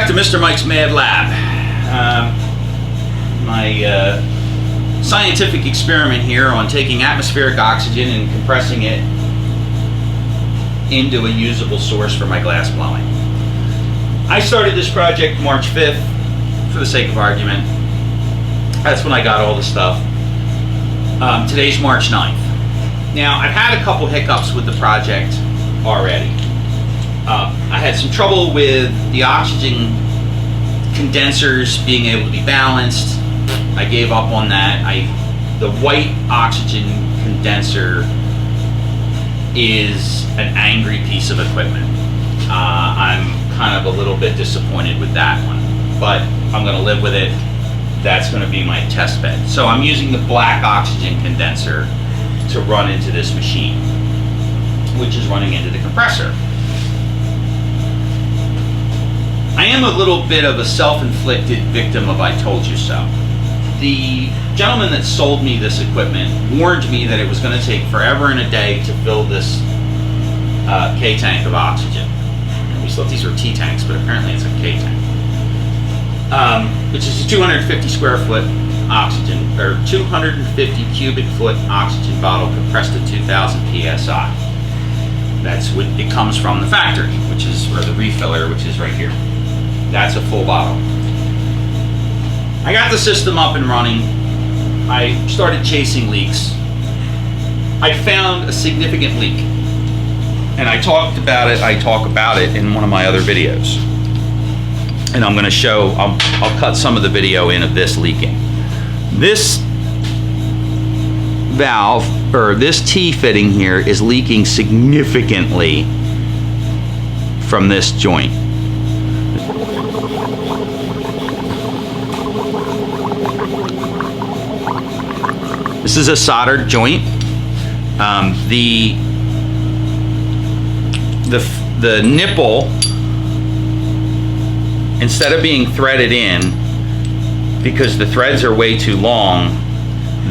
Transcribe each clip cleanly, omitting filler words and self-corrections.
to Mr. Mike's Mad Lab. My scientific experiment here on taking atmospheric oxygen and compressing it into a usable source for my glass blowing. I started this project March 5th, for the sake of argument. That's when I got all the stuff. Today's March 9th. Now, I've had a couple hiccups with the project already. I had some trouble with the oxygen condensers being able to be balanced. I gave up on that. The white oxygen condenser is an angry piece of equipment. I'm kind of a little bit disappointed with that one, but I'm going to live with it. That's going to be my test bed. So I'm using the black oxygen condenser to run into this machine, which is running into the compressor. I am a little bit of a self-inflicted victim of I told you so. The gentleman that sold me this equipment warned me that it was going to take forever and a day to fill this K-tank of oxygen. And we thought these were T-tanks, but apparently it's a K-tank. Which is a 250 square foot oxygen, or 250 cubic foot oxygen bottle compressed to 2,000 psi. That's what it comes from the factory, which is, or the refiller, which is right here. That's a full bottle. I got the system up and running. I started chasing leaks. I found a significant leak, and I talk about it in one of my other videos. And I'm going to show, I'll cut some of the video in of this leaking. This valve, or this T-fitting here, is leaking significantly from this joint. This is a soldered joint. The nipple, instead of being threaded in, because the threads are way too long,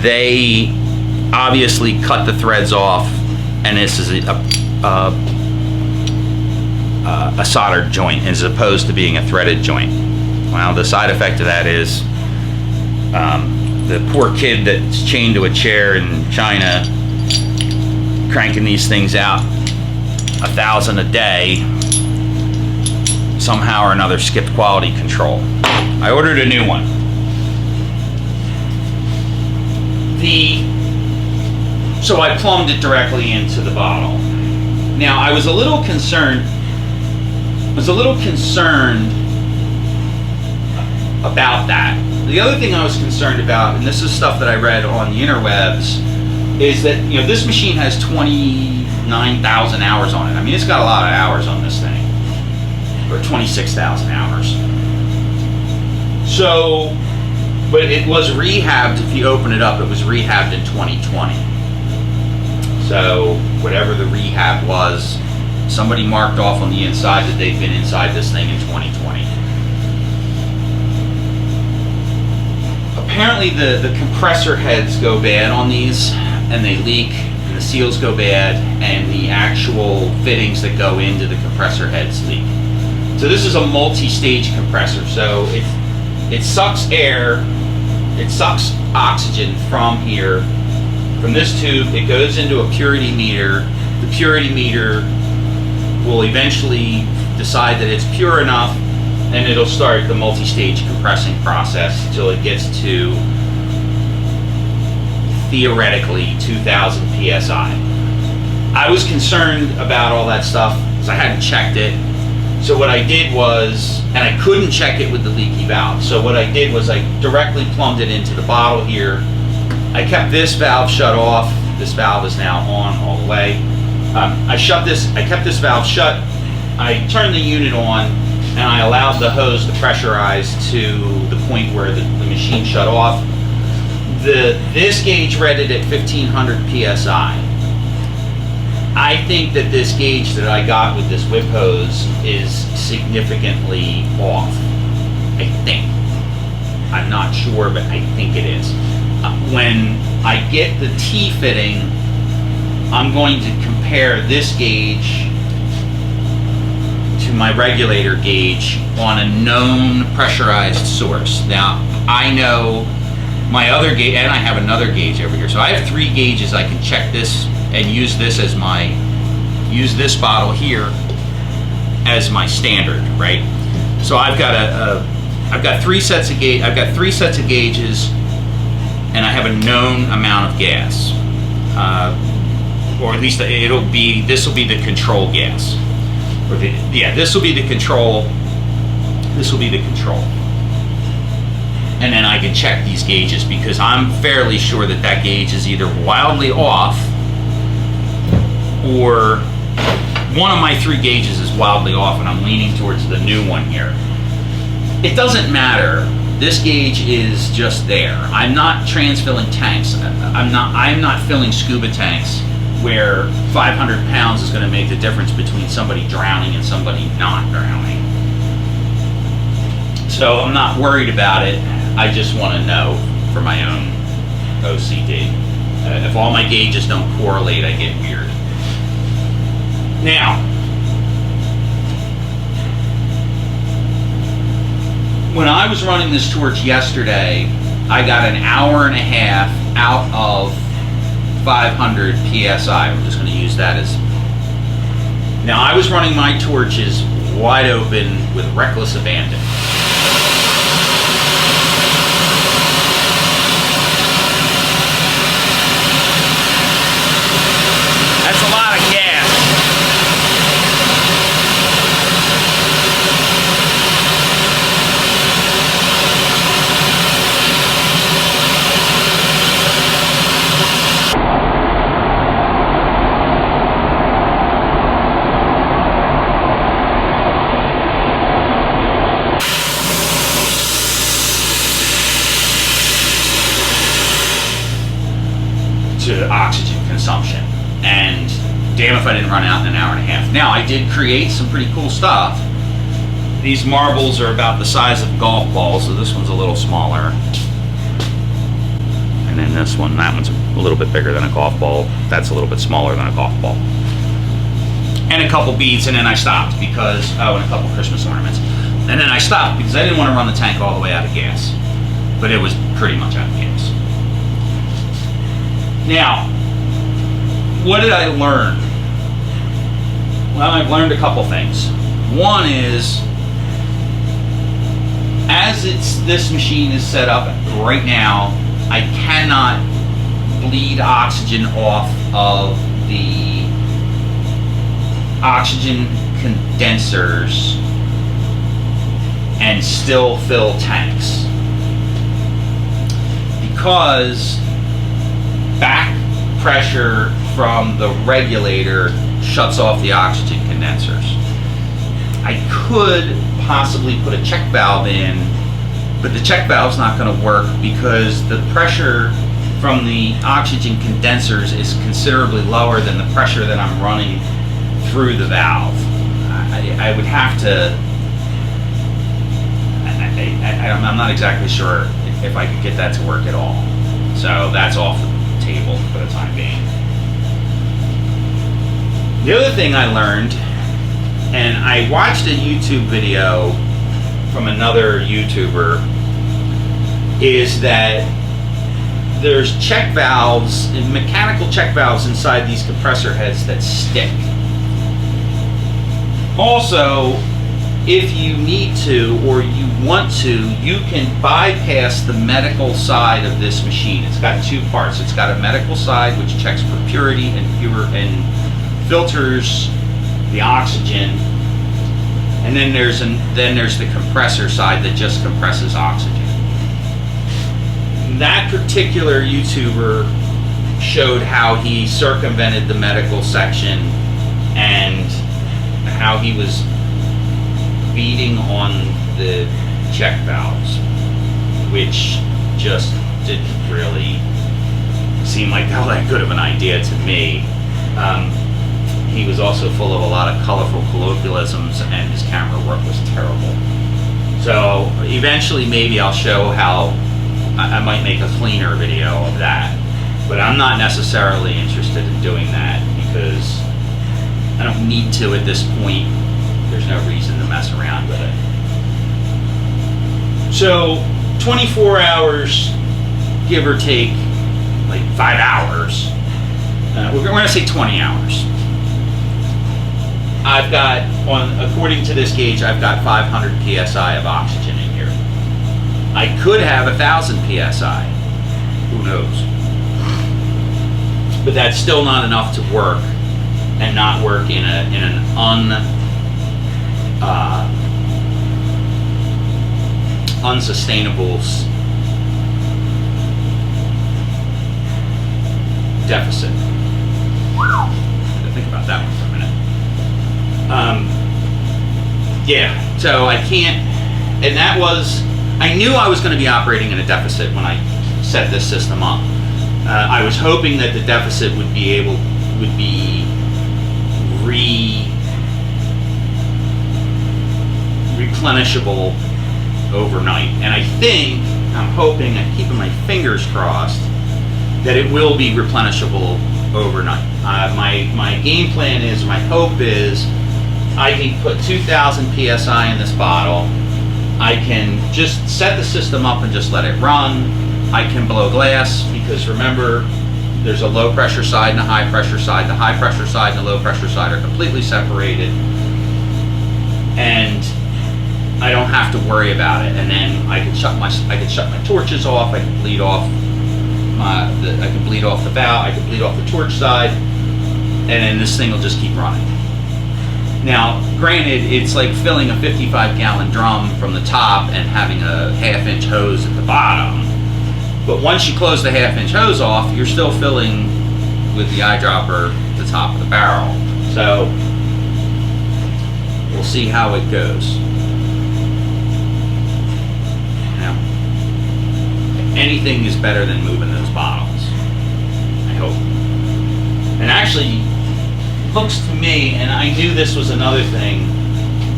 they obviously cut the threads off, and this is a soldered joint as opposed to being a threaded joint. Well, the side effect of that is the poor kid that's chained to a chair in China, cranking these things out 1,000 a day, somehow or another skipped quality control. I ordered a new one. So I plumbed it directly into the bottle. Now, I was a little concerned about that. The other thing I was concerned about, and this is stuff that I read on the interwebs, is that, you know, this machine has 29,000 hours on it. I mean, it's got a lot of hours on this thing, or 26,000 hours. So, but it was rehabbed. If you open it up, it was rehabbed in 2020. So whatever the rehab was, somebody marked off on the inside that they've been inside this thing in 2020. Apparently the compressor heads go bad on these, and they leak, and the seals go bad, and the actual fittings that go into the compressor heads leak. So this is a multi-stage compressor. So it sucks air, it sucks oxygen from here, from this tube. It goes into a purity meter. The purity meter will eventually decide that it's pure enough, and it'll start the multi-stage compressing process until it gets to, theoretically, 2,000 psi. I was concerned about all that stuff because I hadn't checked it. So what I did was, and I couldn't check it with the leaky valve, so what I did was I directly plumbed it into the bottle here. I kept this valve shut off. This valve is now on all the way. I kept this valve shut. I turned the unit on, and I allowed the hose to pressurize to the point where the machine shut off. This gauge read it at 1,500 psi. I think that this gauge that I got with this whip hose is significantly off. I think. I'm not sure, but I think it is. When I get the T-fitting, I'm going to compare this gauge to my regulator gauge on a known pressurized source. Now, I know my other gauge, and I have another gauge over here. So I have 3 gauges. I can check this and use this as use this bottle here as my standard, right? So I've got 3 sets of gauge. I've got 3 sets of gauges, and I have a known amount of gas, or at least this will be the control gas, or this will be the control. This will be the control, and then I can check these gauges because I'm fairly sure that that gauge is either wildly off or one of my 3 gauges is wildly off, and I'm leaning towards the new one here. It doesn't matter. This gauge is just there. I'm not transfilling tanks. I'm not filling scuba tanks where 500 pounds is going to make the difference between somebody drowning and somebody not drowning. So I'm not worried about it. I just want to know for my own OCD. If all my gauges don't correlate, I get weird. Now, when I was running this torch yesterday, I got an hour and a half out of 500 PSI. I'm just going to use that as... Now, I was running my torches wide open with reckless abandon. That's a lot of gas. To oxygen consumption, and damn if I didn't run out in an hour and a half. Now, I did create some pretty cool stuff. These marbles are about the size of golf balls, so this one's a little smaller, and then this one, that one's a little bit bigger than a golf ball. That's a little bit smaller than a golf ball. And a couple beads, and then I stopped because, and a couple Christmas ornaments. And then I stopped because I didn't want to run the tank all the way out of gas, but it was pretty much out of gas. Now, what did I learn? Well, I've learned a couple things. One is, as this machine is set up right now, I cannot bleed oxygen off of the oxygen condensers and still fill tanks, because back pressure from the regulator shuts off the oxygen condensers. I could possibly put a check valve in, but the check valve's not going to work because the pressure from the oxygen condensers is considerably lower than the pressure that I'm running through the valve. I would have to, I'm not exactly sure if I could get that to work at all. So that's off the table for the time being. The other thing I learned, and I watched a YouTube video from another YouTuber, is that there's check valves, mechanical check valves inside these compressor heads that stick. Also, if you need to or you want to, you can bypass the medical side of this machine. It's got two parts. It's got a medical side which checks for purity and filters the oxygen, and then there's the compressor side that just compresses oxygen. That particular YouTuber showed how he circumvented the medical section and how he was beating on the check valves, which just didn't really seem like that good of an idea to me. He was also full of a lot of colorful colloquialisms, and his camera work was terrible. So eventually maybe I'll show how I might make a cleaner video of that, but I'm not necessarily interested in doing that because I don't need to at this point. there's no reason to mess around with it. So 24 hours, give or take, like 5 hours. We're going to say 20 hours. I've got, according to this gauge, I've got 500 psi of oxygen in here. I could have 1,000 psi. Who knows? But that's still not enough to work, and not work in an unsustainable deficit. I had to think about that one for a minute. Yeah, so I can't, and that was, I knew I was going to be operating in a deficit when I set this system up. I was hoping that the deficit would be replenishable overnight. And I'm hoping, I'm keeping my fingers crossed that it will be replenishable overnight. My game plan is, my hope is, I can put 2,000 psi in this bottle. I can just set the system up and just let it run. I can blow glass, because remember, there's a low pressure side and a high pressure side. The high pressure side and the low pressure side are completely separated, and I don't have to worry about it. And then I can shut my torches off. I can bleed off the valve. I can bleed off the torch side, and then this thing will just keep running. Now, granted, it's like filling a 55-gallon drum from the top and having a half-inch hose at the bottom. But once you close the half-inch hose off, you're still filling with the eyedropper at the top of the barrel. So we'll see how it goes. Now, anything is better than moving those bottles, I hope. And actually, looks to me, and I knew this was another thing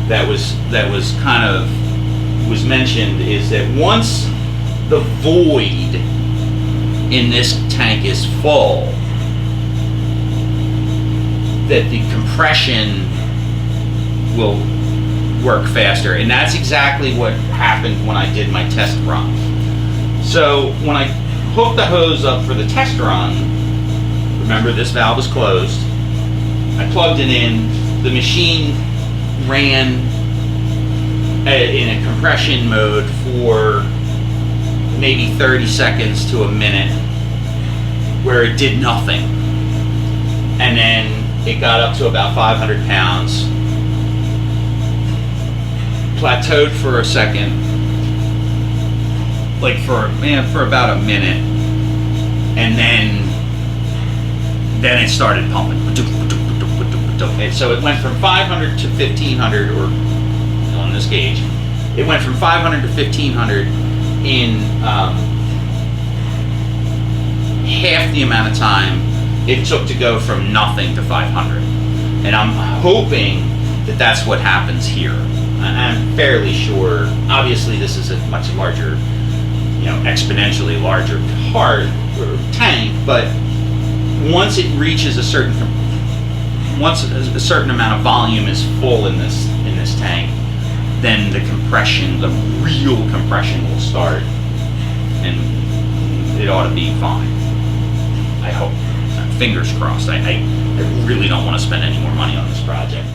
that was mentioned, is that once the void in this tank is full, that the compression will work faster. And that's exactly what happened when I did my test run. So when I hooked the hose up for the test run, remember this valve was closed, I plugged it in, the machine ran in a compression mode for maybe 30 seconds to a minute, where it did nothing. And then it got up to about 500 pounds, plateaued for a second, like for about a minute, and then it started pumping. And so it went from 500 to 1500, or on this gauge, it went from 500 to 1500 in half the amount of time it took to go from nothing to 500. And I'm hoping that that's what happens here. I'm fairly sure. Obviously, this is a much larger, exponentially larger tank, but once it reaches once a certain amount of volume is full in this tank, then the real compression will start, and it ought to be fine. I hope. Fingers crossed. I really don't want to spend any more money on this project.